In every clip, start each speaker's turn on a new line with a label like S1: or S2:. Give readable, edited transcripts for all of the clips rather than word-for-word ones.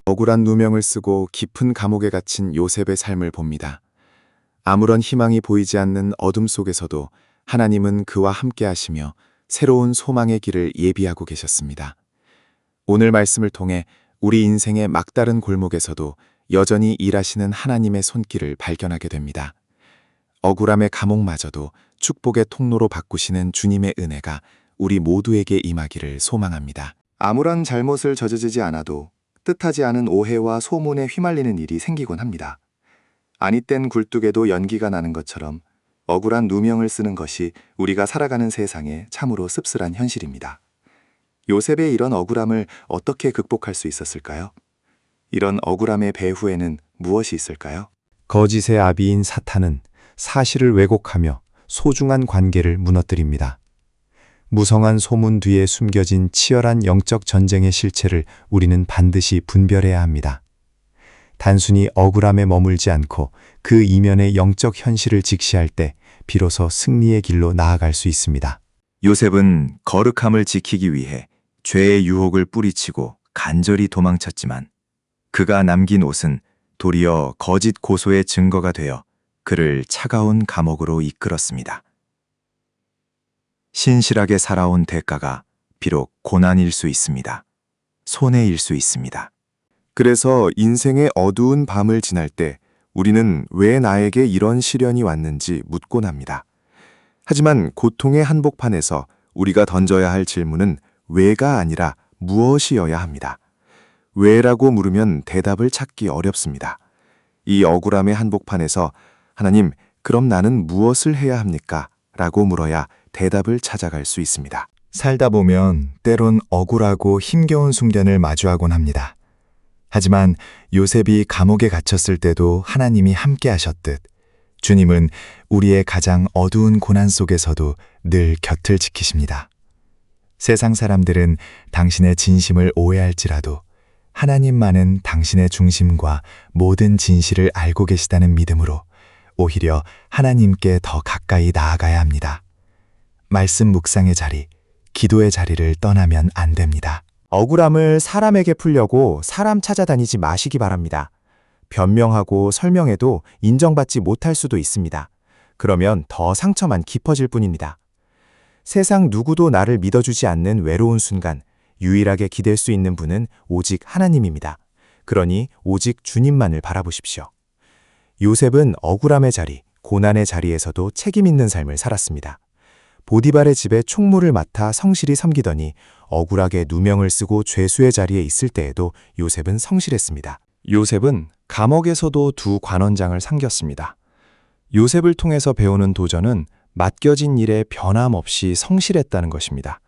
S1: 억울한 누명을 쓰고 깊은 감옥에 갇힌 요셉의 삶을 봅니다. 아무런 희망이 보이지 않는 어둠 속에서도 하나님은 그와 함께 하시며 새로운 소망의 길을 예비하고 계셨습니다. 오늘 말씀을 통해 우리 인생의 막다른 골목에서도 여전히 일하시는 하나님의 손길을 발견하게 됩니다. 억울함의 감옥마저도 축복의 통로로 바꾸시는 주님의 은혜가 우리 모두에게 임하기를 소망합니다. 아무런 잘못을 저지르지 않아도 뜻하지 않은 오해와 소문에 휘말리는 일이 생기곤 합니다. 아니땐 굴뚝에도 연기가 나는 것처럼 억울한 누명을 쓰는 것이 우리가 살아가는 세상의 참으로 씁쓸한 현실입니다. 요셉의 이런 억울함을 어떻게 극복할 수 있었을까요? 이런 억울함의 배후에는 무엇이 있을까요?
S2: 거짓의 아비인 사탄은 사실을 왜곡하며 소중한 관계를 무너뜨립니다. 무성한 소문 뒤에 숨겨진 치열한 영적 전쟁의 실체를 우리는 반드시 분별해야 합니다. 단순히 억울함에 머물지 않고 그 이면의 영적 현실을 직시할 때 비로소 승리의 길로 나아갈 수 있습니다.
S3: 요셉은 거룩함을 지키기 위해 죄의 유혹을 뿌리치고 간절히 도망쳤지만 그가 남긴 옷은 도리어 거짓 고소의 증거가 되어 그를 차가운 감옥으로 이끌었습니다. 신실하게 살아온 대가가 비록 고난일 수 있습니다. 손해일 수 있습니다.
S1: 그래서 인생의 어두운 밤을 지날 때 우리는 왜 나에게 이런 시련이 왔는지 묻곤 합니다. 하지만 고통의 한복판에서 우리가 던져야 할 질문은 왜가 아니라 무엇이어야 합니다. 왜라고 물으면 대답을 찾기 어렵습니다. 이 억울함의 한복판에서 하나님, 그럼 나는 무엇을 해야 합니까? 라고 물어야 대답을 찾아갈 수 있습니다.
S4: 살다 보면 때론 억울하고 힘겨운 순간을 마주하곤 합니다. 하지만 요셉이 감옥에 갇혔을 때도 하나님이 함께 하셨듯 주님은 우리의 가장 어두운 고난 속에서도 늘 곁을 지키십니다. 세상 사람들은 당신의 진심을 오해할지라도 하나님만은 당신의 중심과 모든 진실을 알고 계시다는 믿음으로 오히려 하나님께 더 가까이 나아가야 합니다. 말씀 묵상의 자리, 기도의 자리를 떠나면 안 됩니다.
S2: 억울함을 사람에게 풀려고 사람 찾아다니지 마시기 바랍니다. 변명하고 설명해도 인정받지 못할 수도 있습니다. 그러면 더 상처만 깊어질 뿐입니다. 세상 누구도 나를 믿어주지 않는 외로운 순간, 유일하게 기댈 수 있는 분은 오직 하나님입니다. 그러니 오직 주님만을 바라보십시오. 요셉은 억울함의 자리, 고난의 자리에서도 책임 있는 삶을 살았습니다. 보디발의 집에 총무를 맡아 성실히 섬기더니 억울하게 누명을 쓰고 죄수의 자리에 있을 때에도 요셉은 성실했습니다. 요셉은 감옥에서도 두 관원장을 상겼습니다. 요셉을 통해서 배우는 도전은 맡겨진 일에 변함없이 성실했다는 것입니다.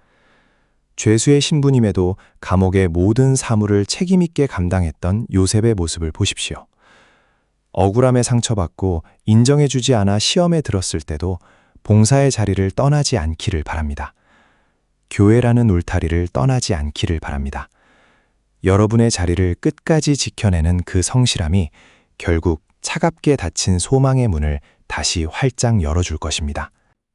S2: 죄수의 신분임에도 감옥의 모든 사물을 책임있게 감당했던 요셉의 모습을 보십시오. 억울함에 상처받고 인정해주지 않아 시험에 들었을 때도 봉사의 자리를 떠나지 않기를 바랍니다. 교회라는 울타리를 떠나지 않기를 바랍니다. 여러분의 자리를 끝까지 지켜내는 그 성실함이 결국 차갑게 닫힌 소망의 문을 다시 활짝 열어줄 것입니다.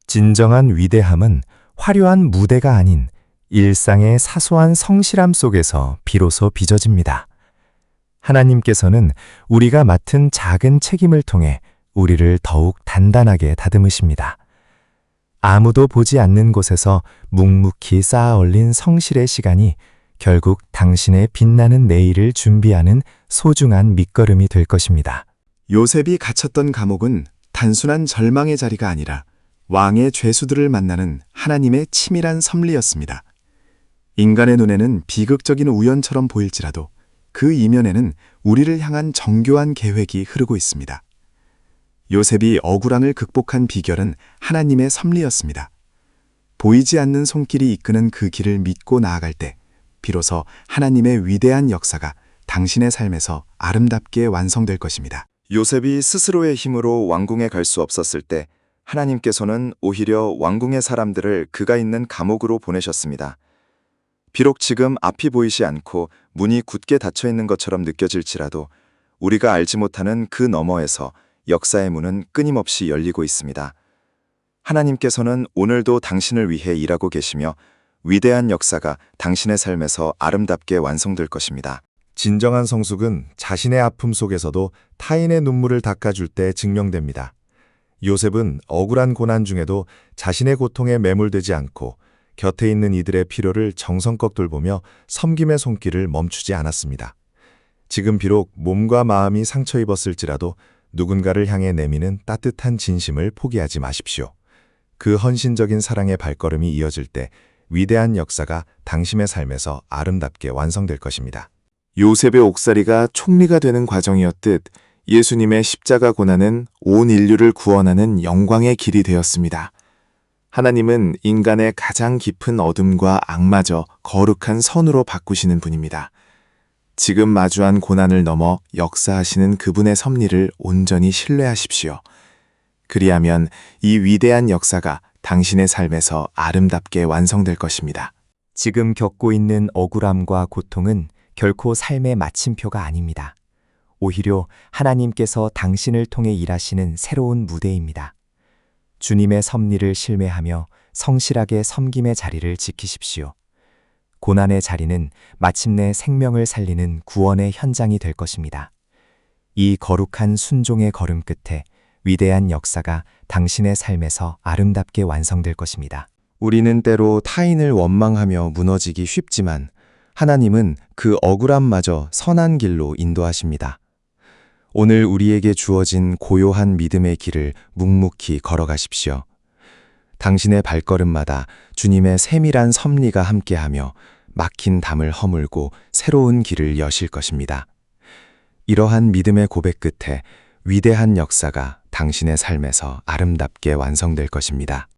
S4: 진정한 위대함은 화려한 무대가 아닌 일상의 사소한 성실함 속에서 비로소 빚어집니다. 하나님께서는 우리가 맡은 작은 책임을 통해 우리를 더욱 단단하게 다듬으십니다. 아무도 보지 않는 곳에서 묵묵히 쌓아 올린 성실의 시간이 결국 당신의 빛나는 내일을 준비하는 소중한 밑거름이 될 것입니다.
S1: 요셉이 갇혔던 감옥은 단순한 절망의 자리가 아니라 왕의 죄수들을 만나는 하나님의 치밀한 섭리였습니다. 인간의 눈에는 비극적인 우연처럼 보일지라도 그 이면에는 우리를 향한 정교한 계획이 흐르고 있습니다. 요셉이 억울함을 극복한 비결은 하나님의 섭리였습니다. 보이지 않는 손길이 이끄는 그 길을 믿고 나아갈 때 비로소 하나님의 위대한 역사가 당신의 삶에서 아름답게 완성될 것입니다.
S3: 요셉이 스스로의 힘으로 왕궁에 갈 수 없었을 때 하나님께서는 오히려 왕궁의 사람들을 그가 있는 감옥으로 보내셨습니다. 비록 지금 앞이 보이지 않고 문이 굳게 닫혀 있는 것처럼 느껴질지라도 우리가 알지 못하는 그 너머에서 역사의 문은 끊임없이 열리고 있습니다. 하나님께서는 오늘도 당신을 위해 일하고 계시며 위대한 역사가 당신의 삶에서 아름답게 완성될 것입니다.
S2: 진정한 성숙은 자신의 아픔 속에서도 타인의 눈물을 닦아줄 때 증명됩니다. 요셉은 억울한 고난 중에도 자신의 고통에 매몰되지 않고 곁에 있는 이들의 필요를 정성껏 돌보며 섬김의 손길을 멈추지 않았습니다. 지금 비록 몸과 마음이 상처 입었을지라도 누군가를 향해 내미는 따뜻한 진심을 포기하지 마십시오. 그 헌신적인 사랑의 발걸음이 이어질 때 위대한 역사가 당신의 삶에서 아름답게 완성될 것입니다.
S1: 요셉의 옥살이가 총리가 되는 과정이었듯 예수님의 십자가 고난은 온 인류를 구원하는 영광의 길이 되었습니다. 하나님은 인간의 가장 깊은 어둠과 악마저 거룩한 선으로 바꾸시는 분입니다. 지금 마주한 고난을 넘어 역사하시는 그분의 섭리를 온전히 신뢰하십시오. 그리하면 이 위대한 역사가 당신의 삶에서 아름답게 완성될 것입니다.
S2: 지금 겪고 있는 억울함과 고통은 결코 삶의 마침표가 아닙니다. 오히려 하나님께서 당신을 통해 일하시는 새로운 무대입니다. 주님의 섭리를 신뢰하며 성실하게 섬김의 자리를 지키십시오. 고난의 자리는 마침내 생명을 살리는 구원의 현장이 될 것입니다. 이 거룩한 순종의 걸음 끝에 위대한 역사가 당신의 삶에서 아름답게 완성될 것입니다.
S1: 우리는 때로 타인을 원망하며 무너지기 쉽지만 하나님은 그 억울함마저 선한 길로 인도하십니다. 오늘 우리에게 주어진 고요한 믿음의 길을 묵묵히 걸어가십시오. 당신의 발걸음마다 주님의 세밀한 섭리가 함께하며 막힌 담을 허물고 새로운 길을 여실 것입니다. 이러한 믿음의 고백 끝에 위대한 역사가 당신의 삶에서 아름답게 완성될 것입니다.